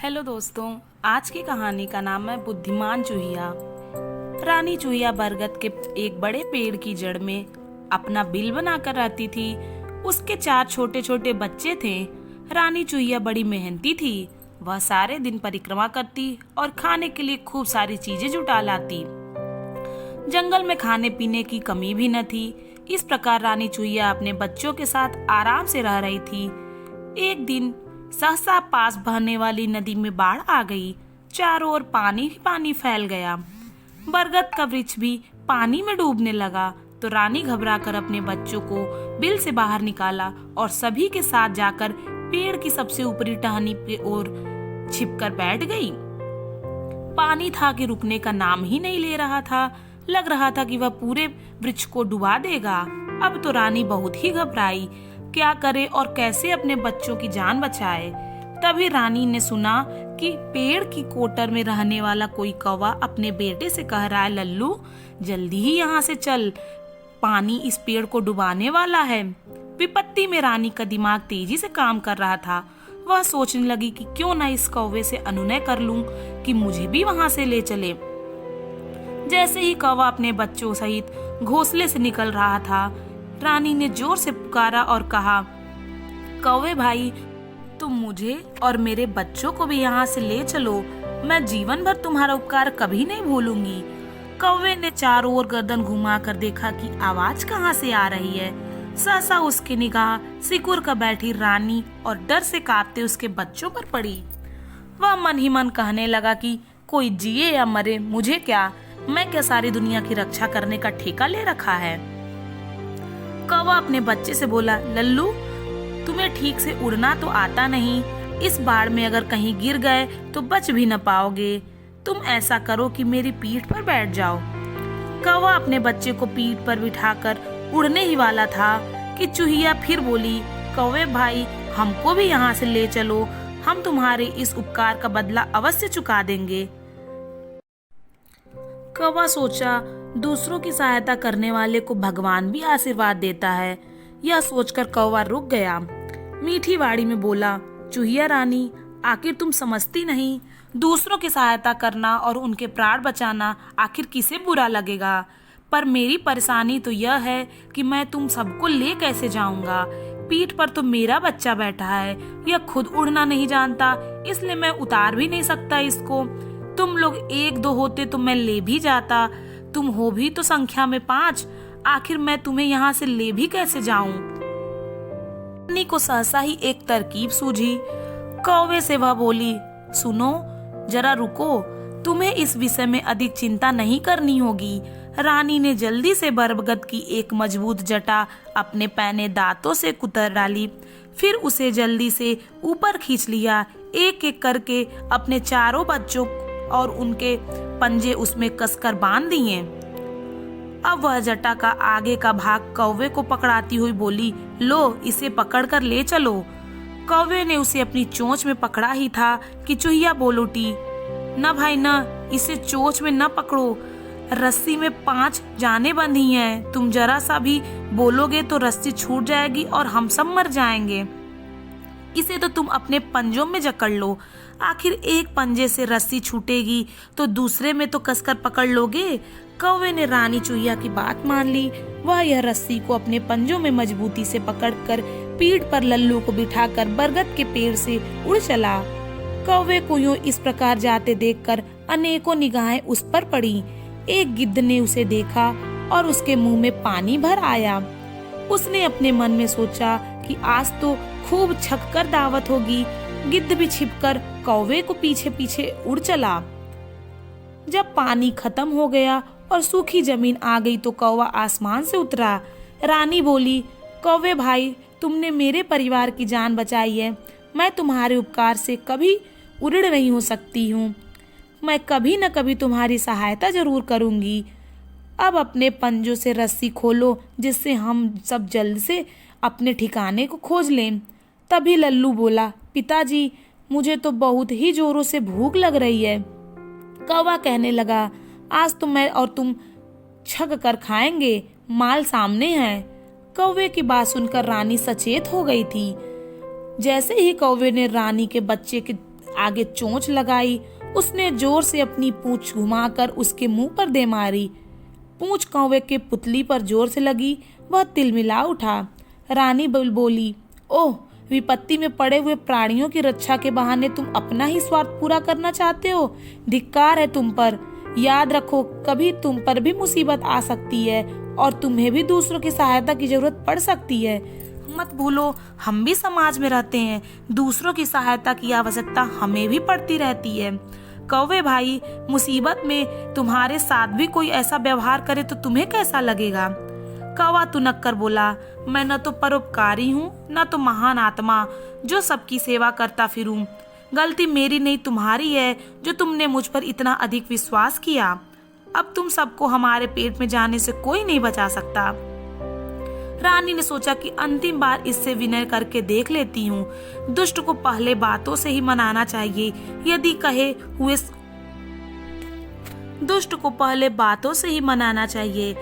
Hello दोस्तों, आज की कहानी का नाम है बुद्धिमान चूहिया। रानी चूहिया बरगद के एक बड़े पेड़ की जड़ में अपना बिल बनाकर रहती थी। उसके 4 छोटे छोटे बच्चे थे। रानी चूहिया बड़ी मेहनती थी। वह सारे दिन परिक्रमा करती और खाने के लिए खूब सारी चीजें जुटा लाती। जंगल में खाने पीने की कमी भी न थी। इस प्रकार रानी चूहिया अपने बच्चों के साथ आराम से रह रही थी। एक दिन सहसा पास बहने वाली नदी में बाढ़ आ गई। चारों ओर पानी ही पानी फैल गया। बरगद का वृक्ष भी पानी में डूबने लगा तो रानी घबराकर अपने बच्चों को बिल से बाहर निकाला और सभी के साथ जाकर पेड़ की सबसे ऊपरी टहनी पे ओर छिपकर बैठ गई। पानी था कि रुकने का नाम ही नहीं ले रहा था। लग रहा था कि वह पूरे वृक्ष को डुबा देगा। अब तो रानी बहुत ही घबराई, क्या करे और कैसे अपने बच्चों की जान बचाए। तभी रानी ने सुना कि पेड़ की कोटर में रहने वाला कोई कौवा अपने बेटे से कह रहा है, लल्लू जल्दी ही यहाँ से चल, पानी इस पेड़ को डुबाने वाला है। विपत्ति में रानी का दिमाग तेजी से काम कर रहा था। वह सोचने लगी कि क्यों न इस कौवे से अनुनय कर लूं कि मुझे भी वहां से ले चले। जैसे ही कौवा अपने बच्चों सहित घोंसले से निकल रहा था, रानी ने जोर से पुकारा और कहा, कौवे भाई, तुम मुझे और मेरे बच्चों को भी यहाँ से ले चलो। मैं जीवन भर तुम्हारा उपकार कभी नहीं भूलूंगी। कौवे ने चारों ओर गर्दन घुमाकर देखा कि आवाज कहाँ से आ रही है। सहसा उसकी निगाह सिकुड़ कर बैठी रानी और डर से कांपते उसके बच्चों पर पड़ी। वह मन ही मन कहने लगा कि कोई जिए या मरे मुझे क्या, मैं क्या सारी दुनिया की रक्षा करने का ठेका ले रखा है। कौवा अपने बच्चे से बोला, लल्लू तुम्हें ठीक से उड़ना तो आता नहीं। इस बाढ़ में अगर कहीं गिर गए तो बच भी न पाओगे। तुम ऐसा करो कि मेरी पीठ पर बैठ जाओ। कौवा अपने बच्चे को पीठ पर बिठाकर उड़ने ही वाला था कि चूहिया फिर बोली, कौवे भाई, हमको भी यहाँ से ले चलो। हम तुम्हारे इस उपकार का बदला अवश्य चुका देंगे। कौवा सोचा, दूसरों की सहायता करने वाले को भगवान भी आशीर्वाद देता है। यह सोचकर कौवा रुक गया। मीठी वाणी में बोला, चूहिया रानी, आखिर तुम समझती नहीं, दूसरों की सहायता करना और उनके प्राण बचाना आखिर किसे बुरा लगेगा। पर मेरी परेशानी तो यह है कि मैं तुम सबको ले कैसे जाऊंगा। पीठ पर तो मेरा बच्चा बैठा है, यह खुद उड़ना नहीं जानता, इसलिए मैं उतार भी नहीं सकता इसको। तुम लोग 1-2 होते तो मैं ले भी जाता। तुम हो भी तो संख्या में 5, आखिर मैं तुम्हें यहाँ से ले भी कैसे जाऊं। रानी को सहसा ही एक तरकीब सूझी। कौवे से वह बोली, सुनो जरा रुको, तुम्हें इस विषय में अधिक चिंता नहीं करनी होगी। रानी ने जल्दी से बरगद की एक मजबूत जटा अपने पैने दांतों से कुतर डाली। फिर उसे जल्दी से ऊपर खींच लिया। एक एक करके अपने चारों बच्चों और उनके पंजे उसमें कसकर बांध दिए। अब वह जटा का आगे का भाग कौवे को पकड़ाती हुई बोली, लो इसे पकड़कर ले चलो। कौवे ने उसे अपनी चोंच में पकड़ा ही था कि चूहिया बोल उठी, न भाई न, इसे चोंच में न पकड़ो, रस्सी में 5 जाने बंधी हैं। तुम जरा सा भी बोलोगे तो रस्सी छूट जाएगी और हम सब मर जाएंगे। इसे तो तुम अपने पंजों में जकड़ लो। आखिर एक पंजे से रस्सी छूटेगी तो दूसरे में तो कसकर पकड़ लोगे। कौवे ने रानी चूहिया की बात मान ली। वह यह रस्सी को अपने पंजों में मजबूती से पकड़कर पीठ पर लल्लू को बिठाकर बरगद के पेड़ से उड़ चला। कौवे को यूं इस प्रकार जाते देखकर अनेकों निगाहें उस पर पड़ी। एक गिद्ध ने उसे देखा और उसके मुंह में पानी भर आया। उसने अपने मन में सोचा कि आज तो खूब छककर दावत होगी। गिद्ध भी छिपकर कौवे को पीछे पीछे उड़ चला। जब पानी खत्म हो गया और सूखी जमीन आ गई तो कौवा आसमान से उतरा। रानी बोली, कौवे भाई, तुमने मेरे परिवार की जान बचाई है। मैं तुम्हारे उपकार से कभी उड़ड़ नहीं हो सकती हूँ। मैं कभी न कभी तुम्हारी सहायता जरूर करूंगी। अब अपने पंजों से रस्सी खोलो जिससे हम सब जल्द से अपने ठिकाने को खोज लें। तभी लल्लू बोला, पिताजी, मुझे तो बहुत ही जोरों से भूख लग रही है। कौवा कहने लगा, आज तो मैं और तुम छक कर खाएंगे, माल सामने है। कौवे की बात सुनकर रानी सचेत हो गई थी। जैसे ही कौवे ने रानी के बच्चे के आगे चोंच लगाई। उसने जोर से अपनी पूंछ घुमाकर उसके मुंह पर दे मारी। पूंछ कौवे के पुतली पर जोर से लगी, वह तिलमिला उठा। रानी बोली, ओह, विपत्ति में पड़े हुए प्राणियों की रक्षा के बहाने तुम अपना ही स्वार्थ पूरा करना चाहते हो। धिक्कार है तुम पर। याद रखो, कभी तुम पर भी मुसीबत आ सकती है और तुम्हें भी दूसरों की सहायता की जरूरत पड़ सकती है। मत भूलो, हम भी समाज में रहते हैं, दूसरों की सहायता की आवश्यकता हमें भी पड़ती रहती है। कौवे भाई, मुसीबत में तुम्हारे साथ भी कोई ऐसा व्यवहार करे तो तुम्हें कैसा लगेगा? कौवा तुनक कर बोला, मैं न तो परोपकारी हूँ न तो महान आत्मा जो सबकी सेवा करता फिरूं। गलती मेरी नहीं तुम्हारी है जो तुमने मुझ पर इतना अधिक विश्वास किया। अब तुम सबको हमारे पेट में जाने से कोई नहीं बचा सकता। रानी ने सोचा कि अंतिम बार इससे विनय करके देख लेती हूँ। दुष्ट को पहले बातों से ही मनाना चाहिए। यदि कहे हुए दुष्ट को पहले बातों से ही मनाना चाहिए।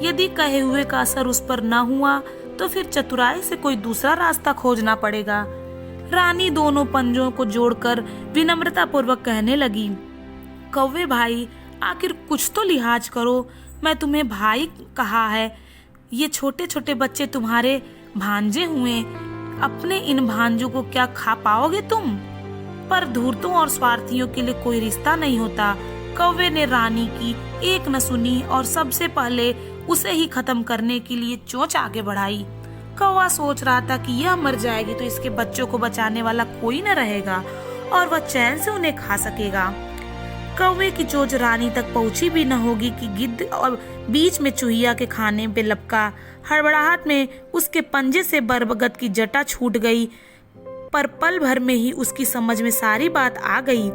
यदि कहे हुए का असर उस पर न हुआ तो फिर चतुराई से कोई दूसरा रास्ता खोजना पड़ेगा। रानी दोनों पंजों को जोड़कर विनम्रता पूर्वक कहने लगी, कौवे भाई, आखिर कुछ तो लिहाज करो। मैं तुम्हें भाई कहा है। ये छोटे छोटे बच्चे तुम्हारे भांजे हुए, अपने इन भांजों को क्या खा पाओगे तुम? पर धूर्तों और स्वार्थियों के लिए कोई रिश्ता नहीं होता। कौवे ने रानी की एक न सुनी और सबसे पहले उसे ही खत्म करने के लिए चोंच आगे बढ़ाई। कौवा सोच रहा था कि यह मर जाएगी तो इसके बच्चों को बचाने वाला कोई न रहेगा और वह चैन से उन्हें खा सकेगा। कौवे की चोंच रानी तक पहुंची भी न होगी कि गिद्ध और बीच में चूहिया के खाने पे लपका। हड़बड़ाहट में उसके पंजे से बरगद की जटा छूट गई, पर पल भर में ही उसकी समझ में सारी बात आ गई।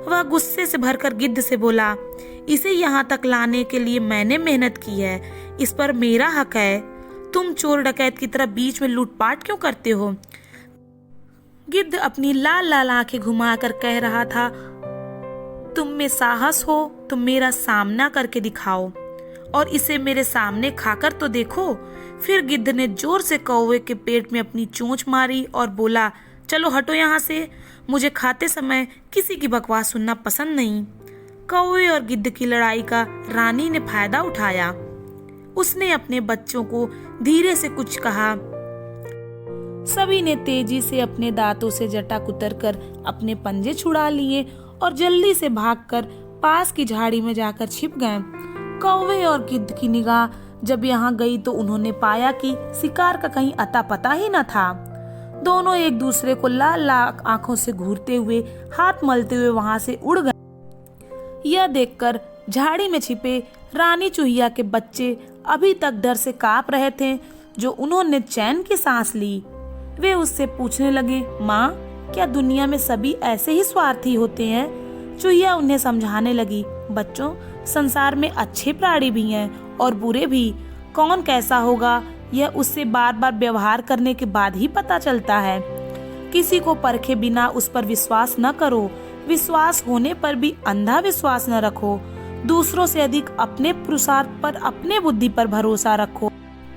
वह गुस्से से भरकर गिद्ध से बोला, इसे यहाँ तक लाने के लिए मैंने मेहनत की है, इस पर मेरा हक है। तुम चोर डकैत की तरह बीच में लूटपाट क्यों करते हो? गिद्ध अपनी लाल लाल आंखें घुमाकर कह रहा था, तुम में साहस हो तो मेरा सामना करके दिखाओ और इसे मेरे सामने खाकर तो देखो। फिर गिद्ध ने जोर से कौवे के पेट में अपनी चोंच मारी और बोला, चलो हटो यहाँ से, मुझे खाते समय किसी की बकवास सुनना पसंद नहीं। कौवे और गिद्ध की लड़ाई का रानी ने फायदा उठाया। उसने अपने बच्चों को धीरे से कुछ कहा। सभी ने तेजी से अपने दांतों से जटा कुतरकर अपने पंजे छुड़ा लिए और जल्दी से भागकर पास की झाड़ी में जाकर छिप गए। कौवे और गिद्ध की निगाह जब यहाँ गई तो उन्होंने पाया कि शिकार का कहीं अता पता ही न था। दोनों एक दूसरे को लाल लाल आंखों से घूरते हुए, हाथ मलते हुए वहां से उड़ गए। यह देखकर झाड़ी में छिपे रानी चूहिया के बच्चे अभी तक डर से कांप रहे थे, जो उन्होंने चैन की सांस ली। वे उससे पूछने लगे, माँ, क्या दुनिया में सभी ऐसे ही स्वार्थी होते हैं? चूहिया उन्हें समझाने लगी, बच्चों, संसार में अच्छे प्राणी भी हैं और बुरे भी। कौन कैसा होगा यह उससे बार बार व्यवहार करने के बाद ही पता चलता है। किसी को परखे बिना उस पर विश्वास न करो। विश्वास होने पर भी अंधा विश्वास न रखो। दूसरों से अधिक अपने पुरुषार्थ पर, अपने बुद्धि पर भरोसा रखो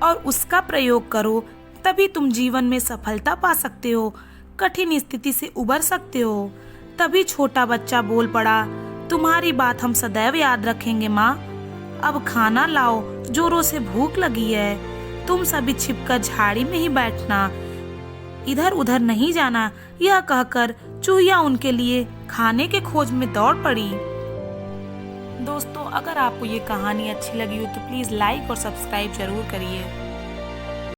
और उसका प्रयोग करो, तभी तुम जीवन में सफलता पा सकते हो, कठिन स्थिति से उबर सकते हो। तभी छोटा बच्चा बोल पड़ा, तुम्हारी बात हम सदैव याद रखेंगे माँ। अब खाना लाओ, जोरों से भूख लगी है। तुम सभी छिपकर झाड़ी में ही बैठना, इधर उधर नहीं जाना। यह कहकर चूहिया उनके लिए खाने के खोज में दौड़ पड़ी। दोस्तों, अगर आपको ये कहानी अच्छी लगी हो तो प्लीज लाइक और सब्सक्राइब जरूर करिए।